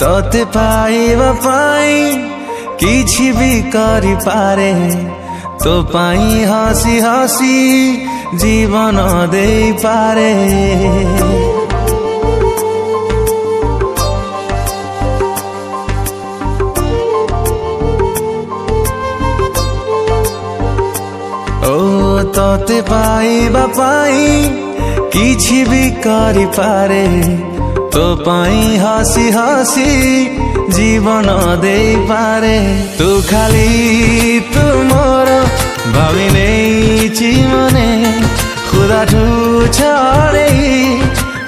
तोते पाइबा पाई किछि भी करि पारे तो पाई हसी हसी जीवन दे पारे। ओ तोते पाइबा पाई किछि भी करि पारे तो पाई हसी हसी जीवन दे पारे। तू खाली तू मोर भावी नहीं मने खुदा ठू छड़े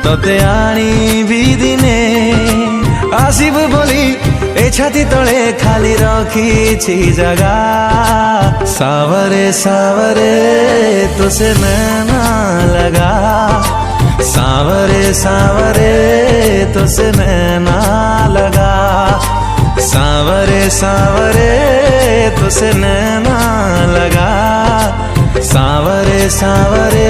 तोते आनी भी दिने आसिब बोली ए छाती तले खाली रखी जगा। सावरे सावरे तुसे नैना लगा, सावरे सावरे तुसे नैना लगा, सावरे सावरे तुसे नैना लगा, सावरे सावरे